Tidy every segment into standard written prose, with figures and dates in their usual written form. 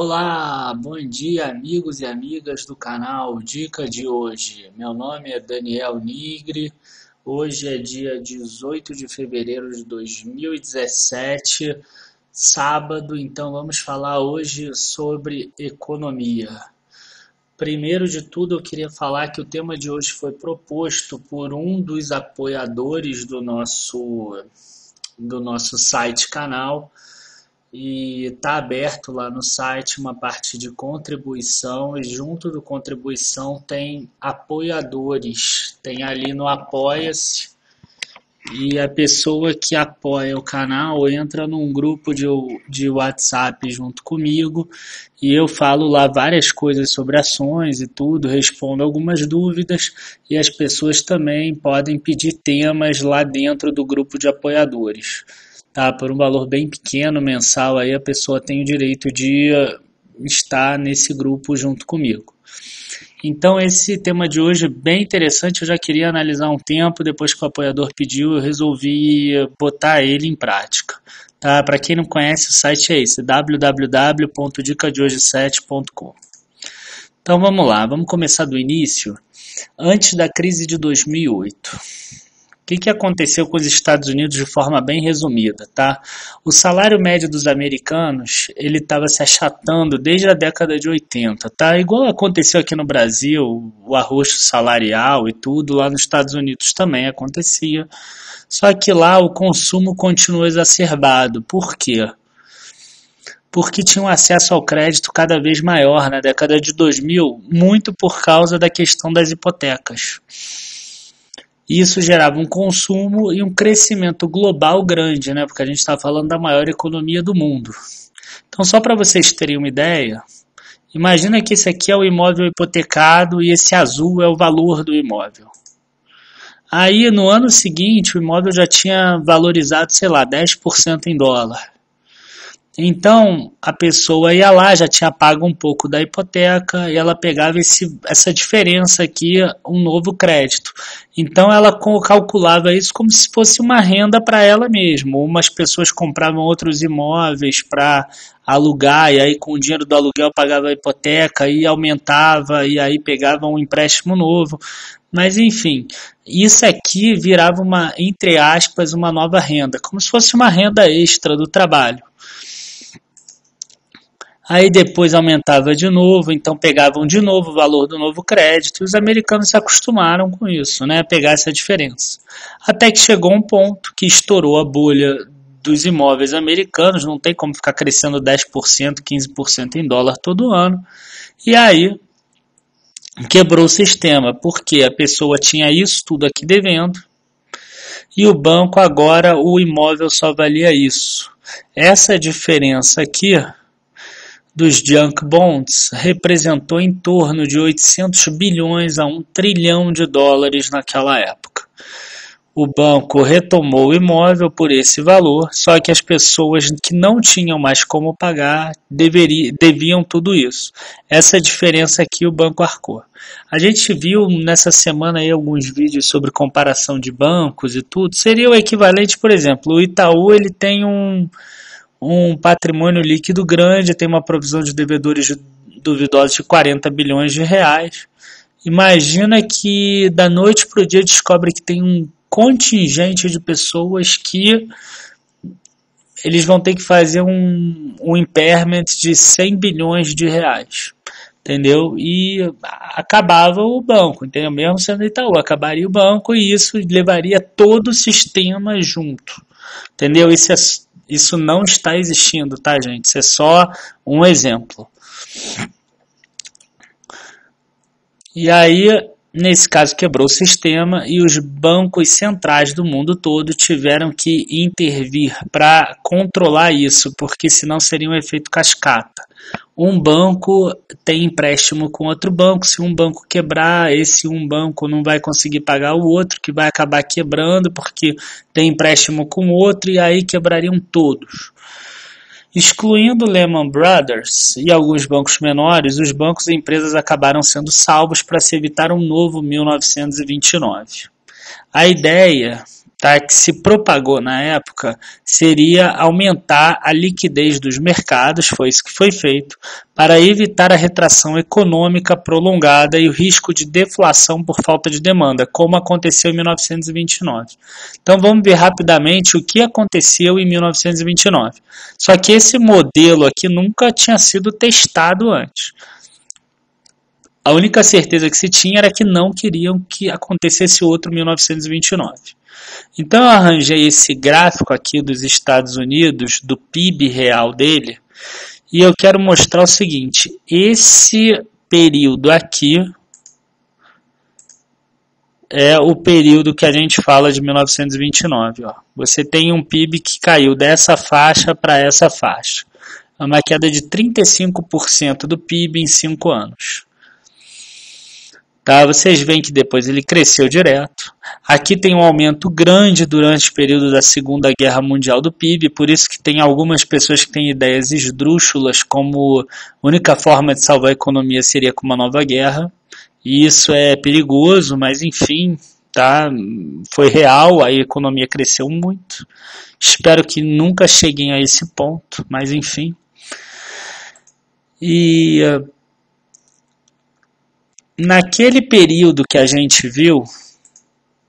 Olá, bom dia amigos e amigas do canal Dica de hoje. Meu nome é Daniel Nigri, hoje é dia 18 de fevereiro de 2017, sábado, então vamos falar hoje sobre economia. Primeiro de tudo eu queria falar que o tema de hoje foi proposto por um dos apoiadores do nosso site canal. E está aberto lá no site uma parte de contribuição e junto do contribuição tem apoiadores, tem ali no Apoia-se e a pessoa que apoia o canal entra num grupo de WhatsApp junto comigo e eu falo lá várias coisas sobre ações e tudo, respondo algumas dúvidas e as pessoas também podem pedir temas lá dentro do grupo de apoiadores. Tá, por um valor bem pequeno, mensal, aí a pessoa tem o direito de estar nesse grupo junto comigo. Então esse tema de hoje é bem interessante, eu já queria analisar um tempo, depois que o apoiador pediu, eu resolvi botar ele em prática. Tá? Para quem não conhece, o site é esse, www.dicadehoje7.com. Então vamos lá, vamos começar do início. Antes da crise de 2008. O que aconteceu com os Estados Unidos de forma bem resumida, tá? O salário médio dos americanos, ele estava se achatando desde a década de 80, tá? Igual aconteceu aqui no Brasil, o arrocho salarial e tudo, lá nos Estados Unidos também acontecia. Só que lá o consumo continuou exacerbado. Por quê? Porque tinham acesso ao crédito cada vez maior na década de 2000, muito por causa da questão das hipotecas. Isso gerava um consumo e um crescimento global grande, né? Porque a gente está falando da maior economia do mundo. Então, só para vocês terem uma ideia, imagina que esse aqui é o imóvel hipotecado e esse azul é o valor do imóvel. Aí, no ano seguinte, o imóvel já tinha valorizado, sei lá, 10% em dólar. Então, a pessoa ia lá, já tinha pago um pouco da hipoteca e ela pegava essa diferença aqui, um novo crédito. Então, ela calculava isso como se fosse uma renda para ela mesma. Umas pessoas compravam outros imóveis para alugar e aí com o dinheiro do aluguel pagava a hipoteca e aumentava e aí pegava um empréstimo novo. Mas, enfim, isso aqui virava entre aspas, uma nova renda, como se fosse uma renda extra do trabalho. Aí depois aumentava de novo, então pegavam de novo o valor do novo crédito, e os americanos se acostumaram com isso, né, a pegar essa diferença. Até que chegou um ponto que estourou a bolha dos imóveis americanos, não tem como ficar crescendo 10%, 15% em dólar todo ano, e aí quebrou o sistema, porque a pessoa tinha isso tudo aqui devendo, e o banco agora, o imóvel só valia isso. Essa diferença aqui dos junk bonds representou em torno de 800 bilhões a 1 trilhão de dólares naquela época. O banco retomou o imóvel por esse valor, só que as pessoas que não tinham mais como pagar deviam tudo isso. Essa diferença aqui o banco arcou. A gente viu nessa semana aí alguns vídeos sobre comparação de bancos e tudo. Seria o equivalente, por exemplo, o Itaú ele tem um patrimônio líquido grande, tem uma provisão de devedores duvidosos de 40 bilhões de reais. Imagina que da noite para o dia descobre que tem um contingente de pessoas que eles vão ter que fazer um impairment de 100 bilhões de reais. Entendeu? E acabava o banco, entendeu? Mesmo sendo Itaú, acabaria o banco e isso levaria todo o sistema junto. Entendeu? Isso não está existindo, tá, gente? Isso é só um exemplo. E aí, nesse caso, quebrou o sistema e os bancos centrais do mundo todo tiveram que intervir para controlar isso, porque senão seria um efeito cascata. Um banco tem empréstimo com outro banco, se um banco quebrar, esse um banco não vai conseguir pagar o outro, que vai acabar quebrando porque tem empréstimo com o outro e aí quebrariam todos. Excluindo Lehman Brothers e alguns bancos menores, os bancos e empresas acabaram sendo salvos para se evitar um novo 1929. A ideia tá, que se propagou na época seria aumentar a liquidez dos mercados, foi isso que foi feito, para evitar a retração econômica prolongada e o risco de deflação por falta de demanda, como aconteceu em 1929. Então vamos ver rapidamente o que aconteceu em 1929. Só que esse modelo aqui nunca tinha sido testado antes. A única certeza que se tinha era que não queriam que acontecesse outro 1929. Então eu arranjei esse gráfico aqui dos Estados Unidos, do PIB real dele, e eu quero mostrar o seguinte, esse período aqui é o período que a gente fala de 1929. Ó. Você tem um PIB que caiu dessa faixa para essa faixa. É uma queda de 35% do PIB em 5 anos. Tá, vocês veem que depois ele cresceu direto. Aqui tem um aumento grande durante o período da Segunda Guerra Mundial do PIB, por isso que tem algumas pessoas que têm ideias esdrúxulas, como a única forma de salvar a economia seria com uma nova guerra. E isso é perigoso, mas enfim, tá? Foi real, a economia cresceu muito. Espero que nunca cheguem a esse ponto, mas enfim. E naquele período que a gente viu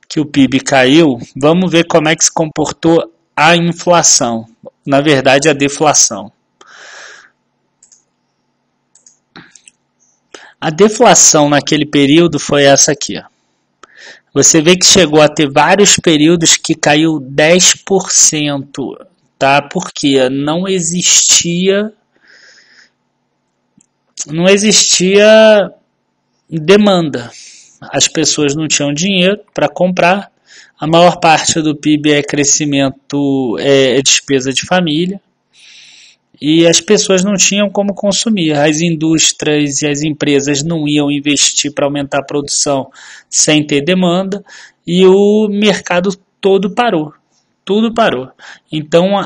que o PIB caiu, vamos ver como é que se comportou a inflação, na verdade a deflação. A deflação naquele período foi essa aqui. Você vê que chegou a ter vários períodos que caiu 10%, tá? Porque não existia demanda. As pessoas não tinham dinheiro para comprar. A maior parte do PIB é crescimento, é despesa de família. E as pessoas não tinham como consumir. As indústrias e as empresas não iam investir para aumentar a produção sem ter demanda. E o mercado todo parou. Tudo parou. Então,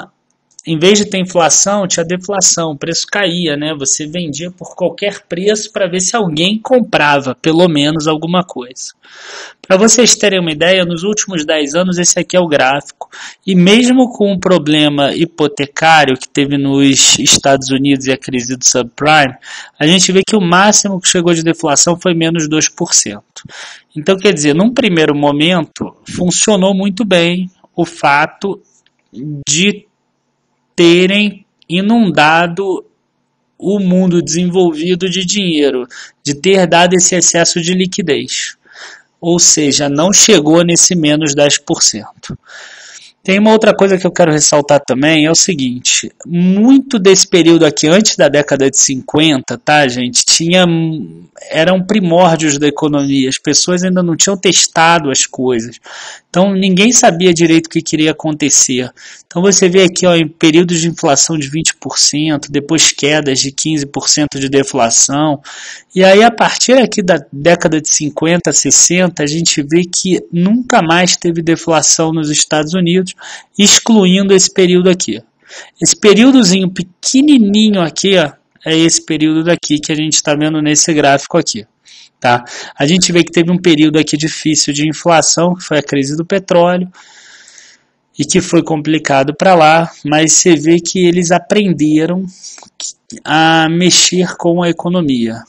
em vez de ter inflação, tinha deflação, o preço caía, né? Você vendia por qualquer preço para ver se alguém comprava, pelo menos alguma coisa. Para vocês terem uma ideia, nos últimos 10 anos esse aqui é o gráfico. E mesmo com o problema hipotecário que teve nos Estados Unidos e a crise do subprime, a gente vê que o máximo que chegou de deflação foi menos 2%. Então, quer dizer, num primeiro momento, funcionou muito bem o fato de terem inundado o mundo desenvolvido de dinheiro, de ter dado esse excesso de liquidez. Ou seja, não chegou nesse menos 10%. Tem uma outra coisa que eu quero ressaltar também, é o seguinte, muito desse período aqui, antes da década de 50, tá, gente, eram primórdios da economia, as pessoas ainda não tinham testado as coisas, então ninguém sabia direito o que queria acontecer. Então você vê aqui, ó, em períodos de inflação de 20%, depois quedas de 15% de deflação, e aí a partir aqui da década de 50, 60, a gente vê que nunca mais teve deflação nos Estados Unidos, excluindo esse período aqui. Esse períodozinho pequenininho aqui, ó, é esse período daqui que a gente está vendo nesse gráfico aqui. Tá? A gente vê que teve um período aqui difícil de inflação, que foi a crise do petróleo, e que foi complicado para lá, mas você vê que eles aprenderam a mexer com a economia.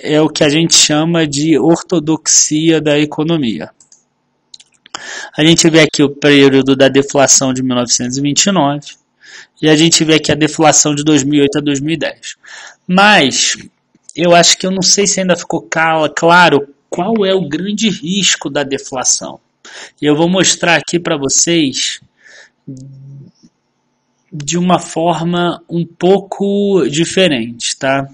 É o que a gente chama de ortodoxia da economia. A gente vê aqui o período da deflação de 1929 e a gente vê aqui a deflação de 2008 a 2010. Mas eu acho que eu não sei se ainda ficou claro qual é o grande risco da deflação. E eu vou mostrar aqui para vocês de uma forma um pouco diferente, tá?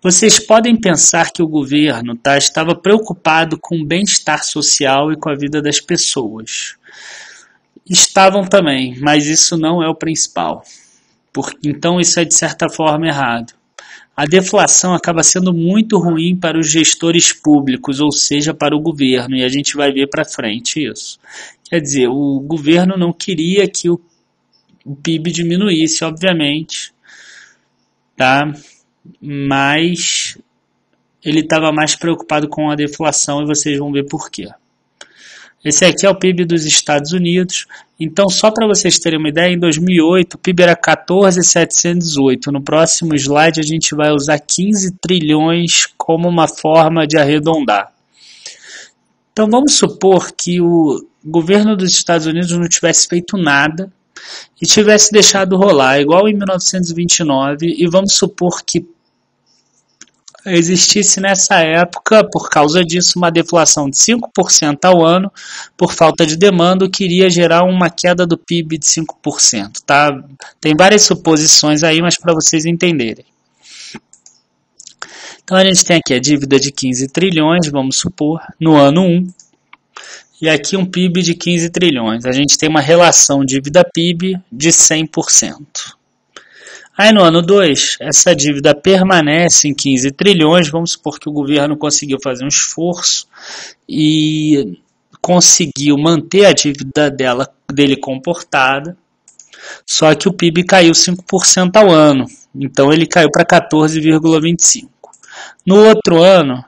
Vocês podem pensar que o governo, tá, estava preocupado com o bem-estar social e com a vida das pessoas. Estavam também, mas isso não é o principal. Então isso é de certa forma errado. A deflação acaba sendo muito ruim para os gestores públicos, ou seja, para o governo, e a gente vai ver para frente isso. Quer dizer, o governo não queria que o PIB diminuísse, obviamente, tá? Mas ele estava mais preocupado com a deflação e vocês vão ver por quê. Esse aqui é o PIB dos Estados Unidos. Então, só para vocês terem uma ideia, em 2008 o PIB era 14.718. No próximo slide a gente vai usar 15 trilhões como uma forma de arredondar. Então, vamos supor que o governo dos Estados Unidos não tivesse feito nada e tivesse deixado rolar, igual em 1929, e vamos supor que existisse nessa época, por causa disso, uma deflação de 5% ao ano, por falta de demanda, o que iria gerar uma queda do PIB de 5%. Tá? Tem várias suposições aí, mas para vocês entenderem. Então a gente tem aqui a dívida de 15 trilhões, vamos supor, no ano 1, e aqui um PIB de 15 trilhões. A gente tem uma relação dívida-PIB de 100%. Aí no ano 2, essa dívida permanece em 15 trilhões, vamos supor que o governo conseguiu fazer um esforço e conseguiu manter a dívida dele comportada, só que o PIB caiu 5% ao ano, então ele caiu para 14,25. No outro ano,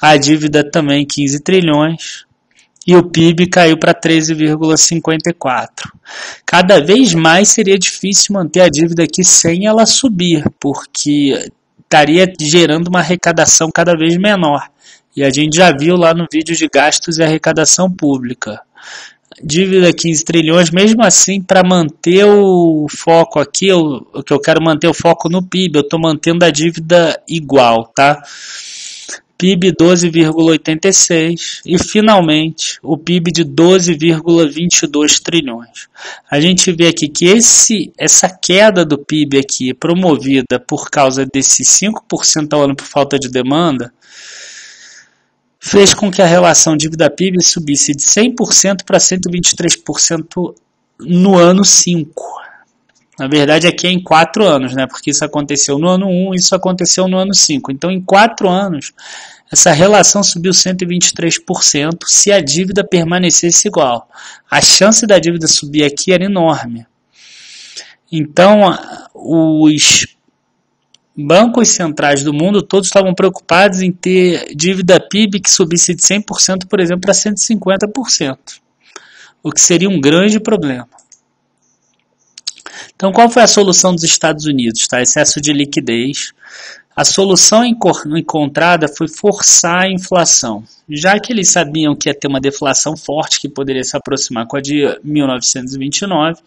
a dívida também 15 trilhões, e o PIB caiu para 13,54. Cada vez mais seria difícil manter a dívida aqui sem ela subir, porque estaria gerando uma arrecadação cada vez menor. E a gente já viu lá no vídeo de gastos e arrecadação pública. Dívida 15 trilhões, mesmo assim, para manter o foco aqui, o que eu quero manter o foco no PIB, eu estou mantendo a dívida igual, tá? PIB 12,86 e, finalmente, o PIB de 12,22 trilhões. A gente vê aqui que essa queda do PIB aqui, promovida por causa desse 5% ao ano por falta de demanda, fez com que a relação dívida-PIB subisse de 100% para 123% no ano 5. Na verdade, aqui é em 4 anos, né? Porque isso aconteceu no ano 1 e isso aconteceu no ano 5. Então, em 4 anos, essa relação subiu 123% se a dívida permanecesse igual. A chance da dívida subir aqui era enorme. Então, os bancos centrais do mundo todos estavam preocupados em ter dívida PIB que subisse de 100%, por exemplo, para 150%, o que seria um grande problema. Então, qual foi a solução dos Estados Unidos? Tá? Excesso de liquidez. A solução encontrada foi forçar a inflação. Já que eles sabiam que ia ter uma deflação forte, que poderia se aproximar com a de 1929,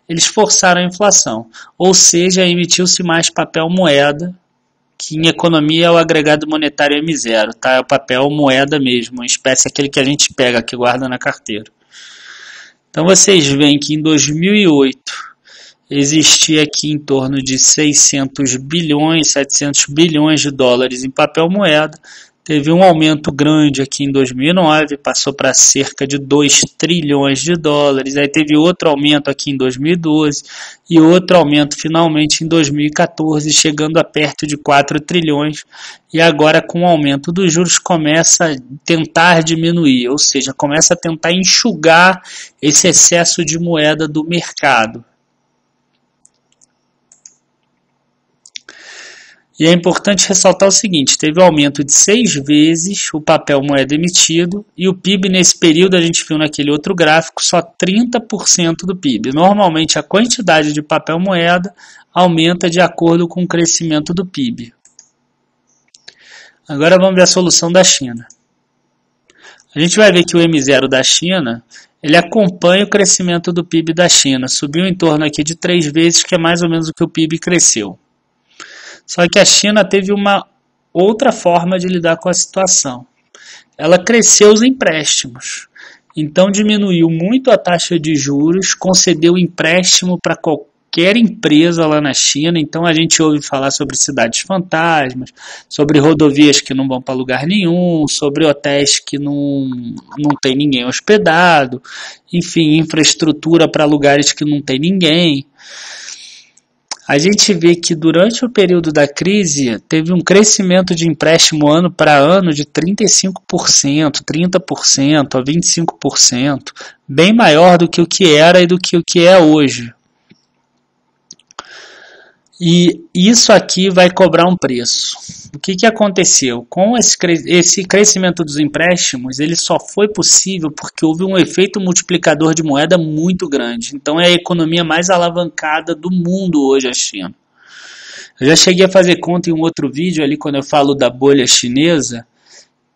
eles forçaram a inflação. Ou seja, emitiu-se mais papel moeda, que em economia é o agregado monetário M0, tá? É o papel moeda mesmo, uma espécie aquele que a gente pega, que guarda na carteira. Então vocês veem que em 2008 existia aqui em torno de 600 bilhões, 700 bilhões de dólares em papel moeda. Teve um aumento grande aqui em 2009, passou para cerca de 2 trilhões de dólares. Aí teve outro aumento aqui em 2012 e outro aumento finalmente em 2014, chegando a perto de 4 trilhões. E agora, com o aumento dos juros, começa a tentar diminuir, ou seja, começa a tentar enxugar esse excesso de moeda do mercado. E é importante ressaltar o seguinte, teve um aumento de 6 vezes o papel moeda emitido e o PIB nesse período, a gente viu naquele outro gráfico, só 30% do PIB. Normalmente a quantidade de papel moeda aumenta de acordo com o crescimento do PIB. Agora vamos ver a solução da China. A gente vai ver que o M0 da China, ele acompanha o crescimento do PIB da China. Subiu em torno aqui de 3 vezes, que é mais ou menos o que o PIB cresceu. Só que a China teve uma outra forma de lidar com a situação. Ela cresceu os empréstimos. Então diminuiu muito a taxa de juros, concedeu empréstimo para qualquer empresa lá na China. Então a gente ouve falar sobre cidades fantasmas, sobre rodovias que não vão para lugar nenhum, sobre hotéis que não tem ninguém hospedado, enfim, infraestrutura para lugares que não tem ninguém. A gente vê que durante o período da crise teve um crescimento de empréstimo ano para ano de 35%, 30%, a 25%, bem maior do que o que era e do que o que é hoje. E isso aqui vai cobrar um preço. O que aconteceu? Com esse crescimento dos empréstimos, ele só foi possível porque houve um efeito multiplicador de moeda muito grande. Então é a economia mais alavancada do mundo hoje, a China. Eu já cheguei a fazer conta em um outro vídeo ali, quando eu falo da bolha chinesa,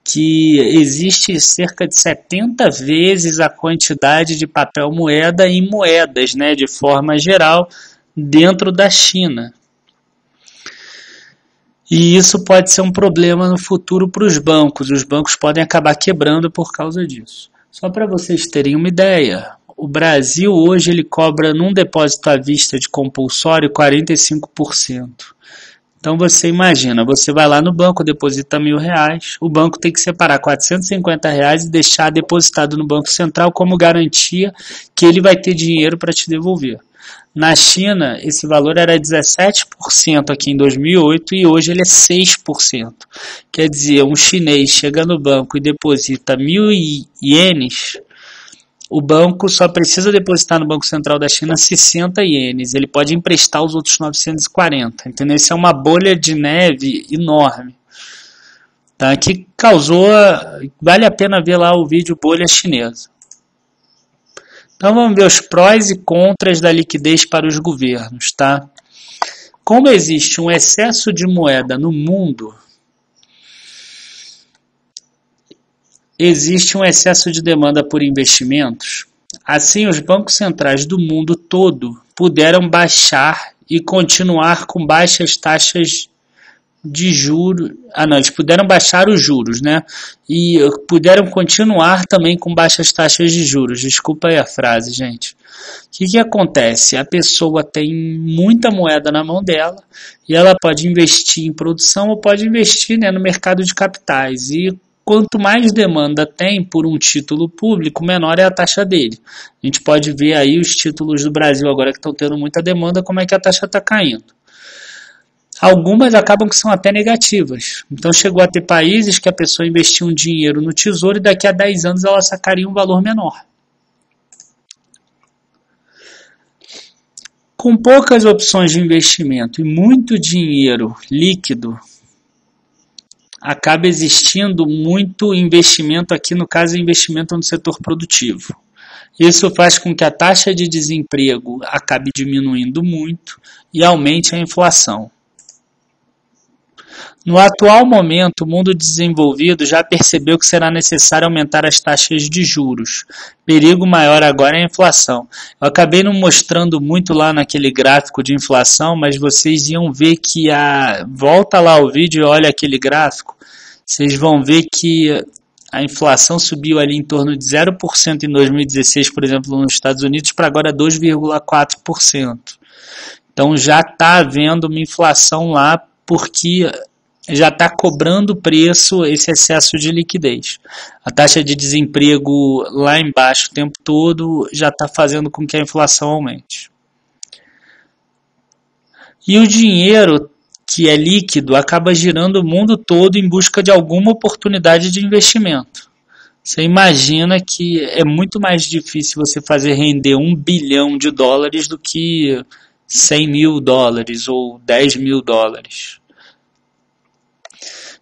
que existe cerca de 70 vezes a quantidade de papel moeda em moedas, né, de forma geral, dentro da China. E isso pode ser um problema no futuro para os bancos. Os bancos podem acabar quebrando por causa disso. Só para vocês terem uma ideia, o Brasil hoje ele cobra num depósito à vista de compulsório 45%. Então você imagina, você vai lá no banco, deposita R$1.000, o banco tem que separar R$450 e deixar depositado no Banco Central como garantia que ele vai ter dinheiro para te devolver. Na China, esse valor era 17% aqui em 2008 e hoje ele é 6%. Quer dizer, um chinês chega no banco e deposita 1.000 ienes, o banco só precisa depositar no Banco Central da China 60 ienes. Ele pode emprestar os outros 940. Entendeu? Isso é uma bolha de neve enorme. Tá? Que causou... Vale a pena ver lá o vídeo Bolha Chinesa. Então vamos ver os prós e contras da liquidez para os governos. Tá? Como existe um excesso de moeda no mundo, existe um excesso de demanda por investimentos. Assim, os bancos centrais do mundo todo puderam baixar e continuar com baixas taxas de juros. Eles puderam baixar os juros, né? E puderam continuar também com baixas taxas de juros. Desculpa aí a frase, gente. O que acontece? A pessoa tem muita moeda na mão dela e ela pode investir em produção ou pode investir, né, no mercado de capitais. E quanto mais demanda tem por um título público, menor é a taxa dele. A gente pode ver aí os títulos do Brasil agora que estão tendo muita demanda, como é que a taxa está caindo. Algumas acabam que são até negativas. Então chegou a ter países que a pessoa investia um dinheiro no tesouro e daqui a 10 anos ela sacaria um valor menor. Com poucas opções de investimento e muito dinheiro líquido, acaba existindo muito investimento aqui, no caso, investimento no setor produtivo. Isso faz com que a taxa de desemprego acabe diminuindo muito e aumente a inflação. No atual momento, o mundo desenvolvido já percebeu que será necessário aumentar as taxas de juros. Perigo maior agora é a inflação. Eu acabei não mostrando muito lá naquele gráfico de inflação, mas vocês iam ver que volta lá o vídeo e olha aquele gráfico. Vocês vão ver que a inflação subiu ali em torno de 0% em 2016, por exemplo, nos Estados Unidos, para agora 2,4%. Então já está havendo uma inflação lá porque já está cobrando preço esse excesso de liquidez. A taxa de desemprego lá embaixo o tempo todo já está fazendo com que a inflação aumente. E o dinheiro que é líquido acaba girando o mundo todo em busca de alguma oportunidade de investimento. Você imagina que é muito mais difícil você fazer render $1 bilhão do que $100 mil ou $10 mil.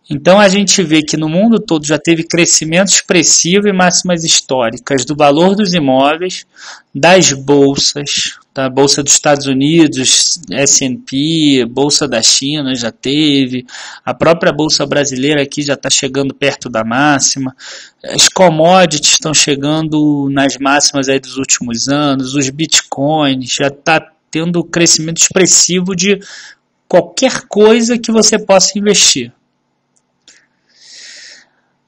Então a gente vê que no mundo todo já teve crescimento expressivo e máximas históricas do valor dos imóveis, das bolsas, da Bolsa dos Estados Unidos, S&P, Bolsa da China já teve, a própria Bolsa brasileira aqui já está chegando perto da máxima, as commodities estão chegando nas máximas aí dos últimos anos, os bitcoins, já está tendo crescimento expressivo de qualquer coisa que você possa investir.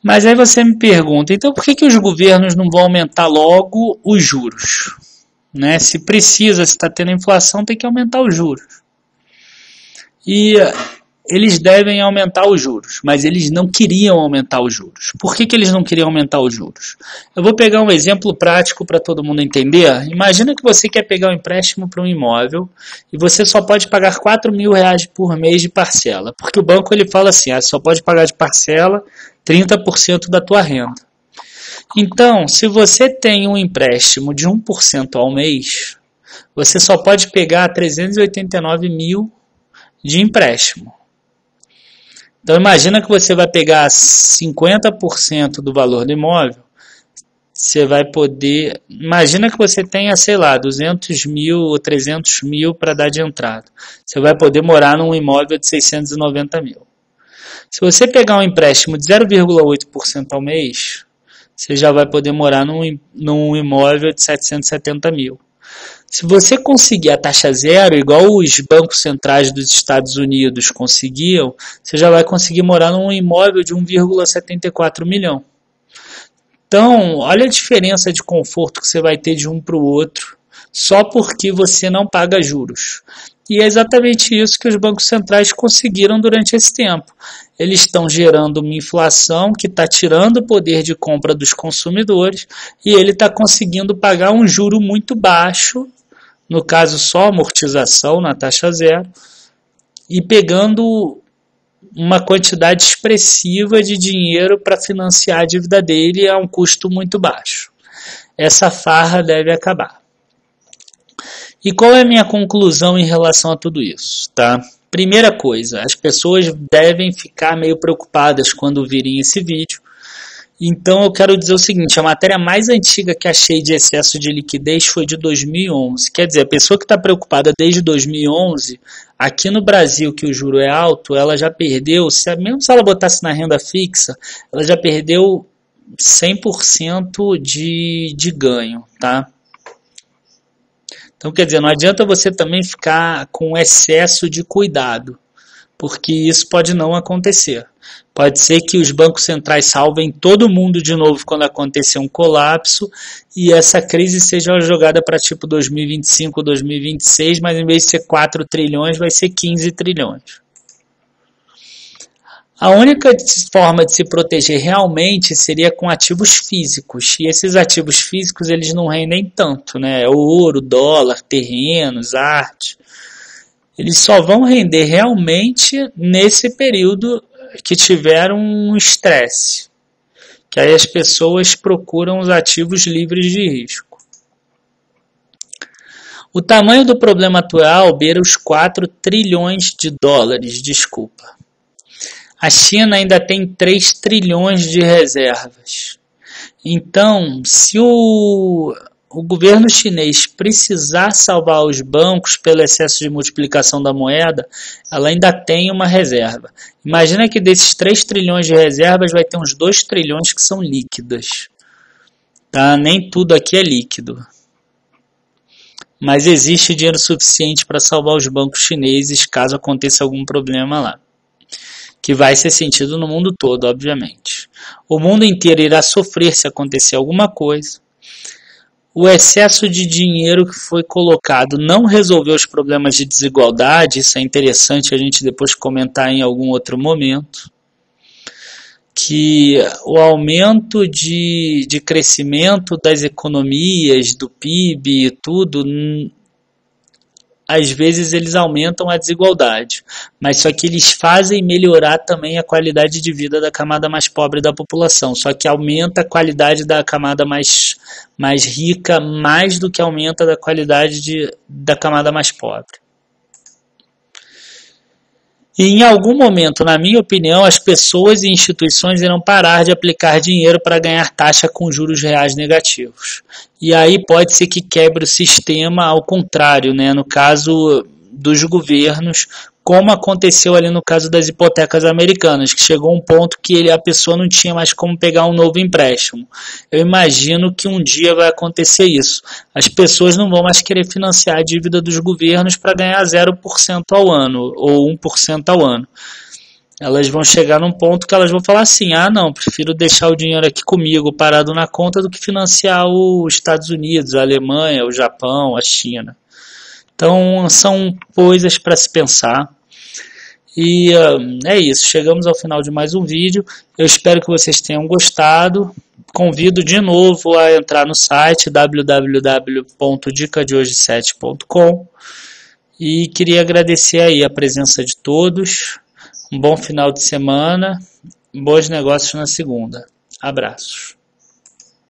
Mas aí você me pergunta, então por que os governos não vão aumentar logo os juros? Né? Se precisa, se está tendo inflação, tem que aumentar os juros. E eles devem aumentar os juros, mas eles não queriam aumentar os juros. Por que eles não queriam aumentar os juros? Eu vou pegar um exemplo prático para todo mundo entender. Imagina que você quer pegar um empréstimo para um imóvel e você só pode pagar R$4 mil por mês de parcela, porque o banco ele fala assim, só pode pagar de parcela 30% da tua renda. Então, se você tem um empréstimo de 1% ao mês, você só pode pegar R$389 mil de empréstimo. Então imagina que você vai pegar 50% do valor do imóvel, você vai poder, imagina que você tenha, sei lá, 200 mil ou 300 mil para dar de entrada. Você vai poder morar num imóvel de 690 mil. Se você pegar um empréstimo de 0,8% ao mês, você já vai poder morar num imóvel de 770 mil. Se você conseguir a taxa zero, igual os bancos centrais dos Estados Unidos conseguiam, você já vai conseguir morar num imóvel de 1,74 milhão. Então, olha a diferença de conforto que você vai ter de um para o outro, só porque você não paga juros. E é exatamente isso que os bancos centrais conseguiram durante esse tempo. Eles estão gerando uma inflação que está tirando o poder de compra dos consumidores e ele está conseguindo pagar um juro muito baixo, no caso só amortização na taxa zero, e pegando uma quantidade expressiva de dinheiro para financiar a dívida dele a um custo muito baixo. Essa farra deve acabar. E qual é a minha conclusão em relação a tudo isso, tá? Primeira coisa, as pessoas devem ficar meio preocupadas quando virem esse vídeo. Então eu quero dizer o seguinte, a matéria mais antiga que achei de excesso de liquidez foi de 2011. Quer dizer, a pessoa que está preocupada desde 2011, aqui no Brasil que o juro é alto, ela já perdeu, mesmo se ela botasse na renda fixa, ela já perdeu 100% de ganho, tá? Então, quer dizer, não adianta você também ficar com excesso de cuidado, porque isso pode não acontecer. Pode ser que os bancos centrais salvem todo mundo de novo quando acontecer um colapso e essa crise seja jogada para tipo 2025 ou 2026, mas em vez de ser 4 trilhões, vai ser 15 trilhões. A única forma de se proteger realmente seria com ativos físicos. E esses ativos físicos eles não rendem tanto, né? Ouro, dólar, terrenos, arte. Eles só vão render realmente nesse período que tiver um estresse. Que aí as pessoas procuram os ativos livres de risco. O tamanho do problema atual beira os 4 trilhões de dólares, desculpa. A China ainda tem 3 trilhões de reservas. Então, se o governo chinês precisar salvar os bancos pelo excesso de multiplicação da moeda, ela ainda tem uma reserva. Imagina que desses 3 trilhões de reservas vai ter uns 2 trilhões que são líquidas. Tá? Nem tudo aqui é líquido. Mas existe dinheiro suficiente para salvar os bancos chineses caso aconteça algum problema lá. Que vai ser sentido no mundo todo, obviamente. O mundo inteiro irá sofrer se acontecer alguma coisa. O excesso de dinheiro que foi colocado não resolveu os problemas de desigualdade, isso é interessante a gente depois comentar em algum outro momento. Que o aumento de crescimento das economias, do PIB e tudo, às vezes eles aumentam a desigualdade, mas só que eles fazem melhorar também a qualidade de vida da camada mais pobre da população, só que aumenta a qualidade da camada mais rica mais do que aumenta a qualidade da camada mais pobre. E em algum momento, na minha opinião, as pessoas e instituições irão parar de aplicar dinheiro para ganhar taxa com juros reais negativos. E aí pode ser que quebre o sistema ao contrário, né? No caso dos governos, como aconteceu ali no caso das hipotecas americanas, que chegou um ponto que a pessoa não tinha mais como pegar um novo empréstimo. Eu imagino que um dia vai acontecer isso. As pessoas não vão mais querer financiar a dívida dos governos para ganhar 0% ao ano, ou 1% ao ano. Elas vão chegar num ponto que elas vão falar assim, não, prefiro deixar o dinheiro aqui comigo parado na conta do que financiar os Estados Unidos, a Alemanha, o Japão, a China. Então são coisas para se pensar. E é isso, chegamos ao final de mais um vídeo. Eu espero que vocês tenham gostado. Convido de novo a entrar no site www.dicadehoje7.com e queria agradecer aí a presença de todos. Um bom final de semana, bons negócios na segunda. Abraços.